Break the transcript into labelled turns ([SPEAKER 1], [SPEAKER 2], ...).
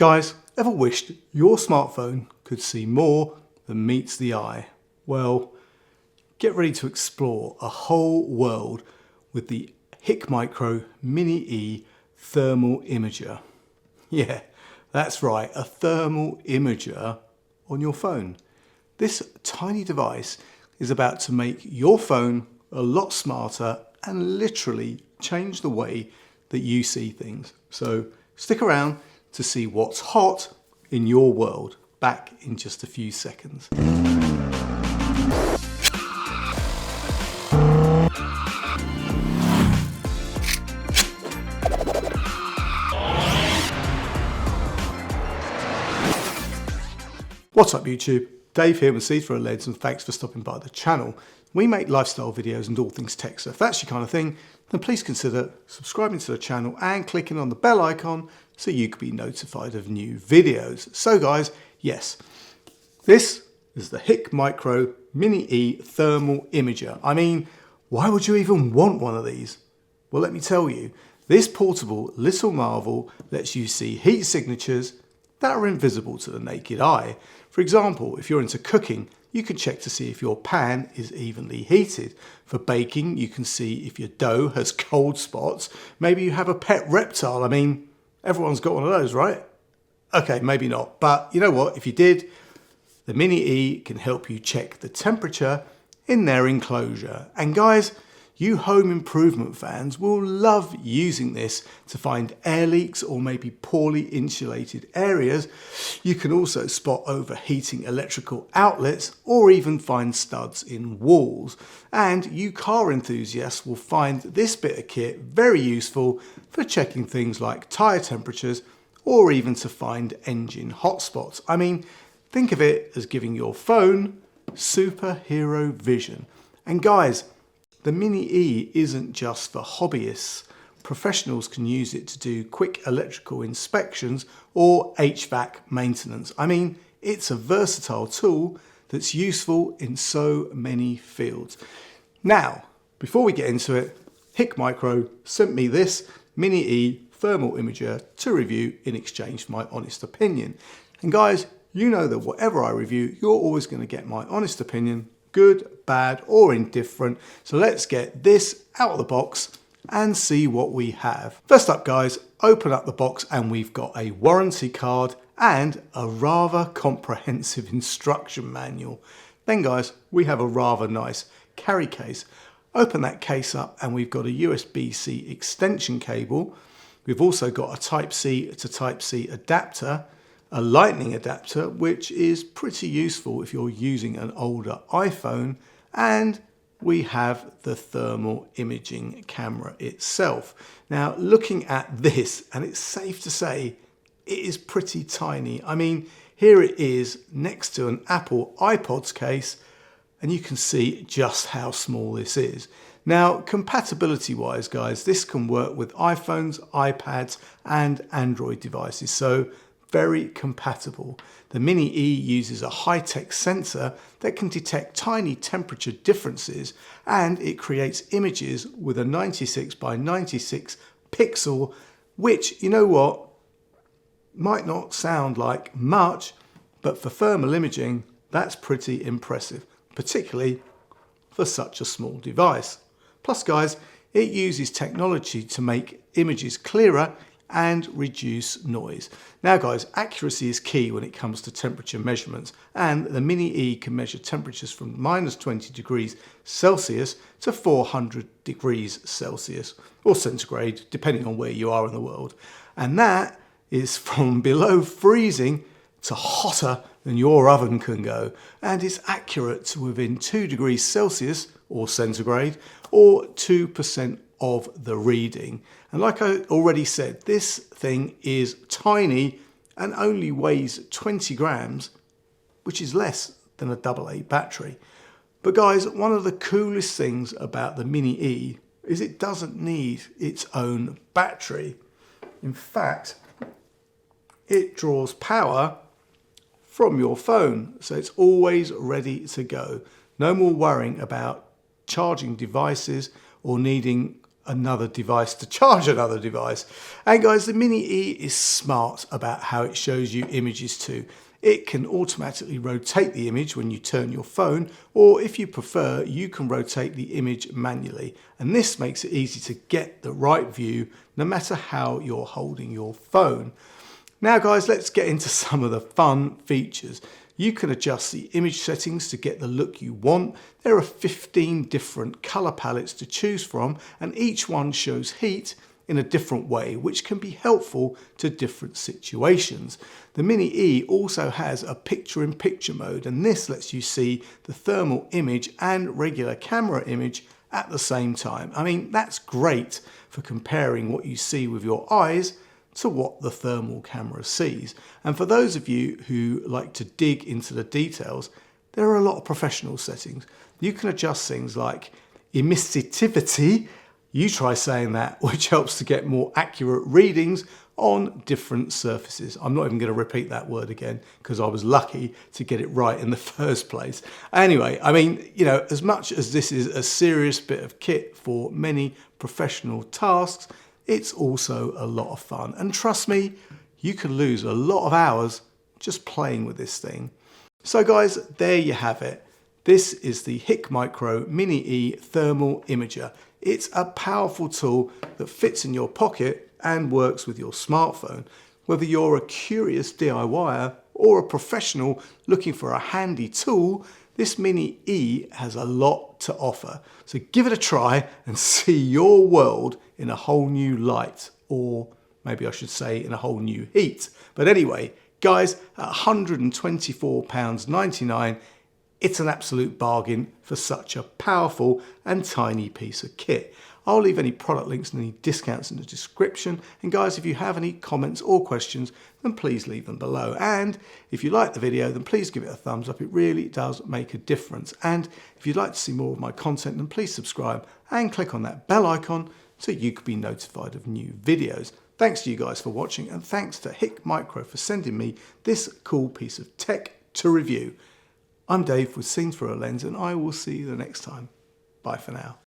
[SPEAKER 1] Guys, ever wished your smartphone could see more than meets the eye? Well, get ready to explore a whole world with the HIKMICRO MiniE thermal imager. Yeah, that's right, a thermal imager on your phone. This tiny device is about to make your phone a lot smarter and literally change the way that you see things. So stick around to see what's hot in your world. Back in just a few seconds. What's up YouTube? Dave here with See-Through-Leds and thanks for stopping by the channel. We make lifestyle videos and all things tech, so if that's your kind of thing, then please consider subscribing to the channel and clicking on the bell icon so you can be notified of new videos. So guys, yes, this is the HIKMICRO MiniE thermal imager. I mean, why would you even want one of these? Well, let me tell you, this portable little marvel lets you see heat signatures that are invisible to the naked eye. For example, if you're into cooking, you can check to see if your pan is evenly heated. For baking, you can see if your dough has cold spots. Maybe you have a pet reptile. I mean, everyone's got one of those, right? Okay, maybe not. But you know what? If you did, the MiniE can help you check the temperature in their enclosure. And guys, you home improvement fans will love using this to find air leaks or maybe poorly insulated areas. You can also spot overheating electrical outlets or even find studs in walls. And you car enthusiasts will find this bit of kit very useful for checking things like tyre temperatures or even to find engine hotspots. I mean, think of it as giving your phone superhero vision. And guys, the MiniE isn't just for hobbyists. Professionals can use it to do quick electrical inspections or HVAC maintenance. I mean, it's a versatile tool that's useful in so many fields. Now, before we get into it, HIKMICRO sent me this MiniE thermal imager to review in exchange for my honest opinion. And guys, you know that whatever I review, you're always going to get my honest opinion, good, bad, or indifferent. So let's get this out of the box and see what we have. First up guys, open up the box and we've got a warranty card and a rather comprehensive instruction manual. Then guys, we have a rather nice carry case. Open that case up and we've got a USB-C extension cable. We've also got a Type-C to Type-C adapter, a lightning adapter, which is pretty useful if you're using an older iPhone, and we have the thermal imaging camera itself. Now, looking at this, and it's safe to say, it is pretty tiny. I mean, here it is next to an Apple iPod's case, and you can see just how small this is. Now, compatibility-wise, guys, this can work with iPhones, iPads, and Android devices, so very compatible. The MiniE uses a high-tech sensor that can detect tiny temperature differences, and it creates images with a 96 by 96 pixel, which, you know what, might not sound like much, but for thermal imaging, that's pretty impressive, particularly for such a small device. Plus, guys, it uses technology to make images clearer and reduce noise. Now guys, accuracy is key when it comes to temperature measurements, and the MiniE can measure temperatures from -20 degrees Celsius to 400 degrees Celsius or centigrade, depending on where you are in the world. And that is from below freezing to hotter than your oven can go, and is accurate to within 2 degrees Celsius or centigrade or 2% of the reading. And like I already said, this thing is tiny and only weighs 20 grams, which is less than a AA battery. But guys, one of the coolest things about the MiniE is it doesn't need its own battery. In fact, it draws power from your phone, so it's always ready to go. No more worrying about charging devices or needing another device to charge another device. And guys, the Mini E is smart about how it shows you images too. It can automatically rotate the image when you turn your phone, or if you prefer, you can rotate the image manually. And this makes it easy to get the right view no matter how you're holding your phone. Now guys, let's get into some of the fun features. You can adjust the image settings to get the look you want. There are 15 different color palettes to choose from, and each one shows heat in a different way, which can be helpful to different situations. The Mini E also has a picture-in-picture mode, and this lets you see the thermal image and regular camera image at the same time. I mean, that's great for comparing what you see with your eyes to what the thermal camera sees. And for those of you who like to dig into the details, there are a lot of professional settings. You can adjust things like emissivity, you try saying that, which helps to get more accurate readings on different surfaces. I'm not even going to repeat that word again because I was lucky to get it right in the first place. Anyway, I mean, you know, as much as this is a serious bit of kit for many professional tasks, it's also a lot of fun. And trust me, you can lose a lot of hours just playing with this thing. So guys, there you have it. This is the HIKMICRO MiniE Thermal Imager. It's a powerful tool that fits in your pocket and works with your smartphone. Whether you're a curious DIYer or a professional looking for a handy tool, this Mini E has a lot to offer. So give it a try and see your world in a whole new light, or maybe I should say in a whole new heat. But anyway, guys, at £124.99, it's an absolute bargain for such a powerful and tiny piece of kit. I'll leave any product links and any discounts in the description. And guys, if you have any comments or questions, then please leave them below. And if you like the video, then please give it a thumbs up. It really does make a difference. And if you'd like to see more of my content, then please subscribe and click on that bell icon so you can be notified of new videos. Thanks to you guys for watching, and thanks to HIKMICRO for sending me this cool piece of tech to review. I'm Dave with Seen Through a Lens, and I will see you the next time. Bye for now.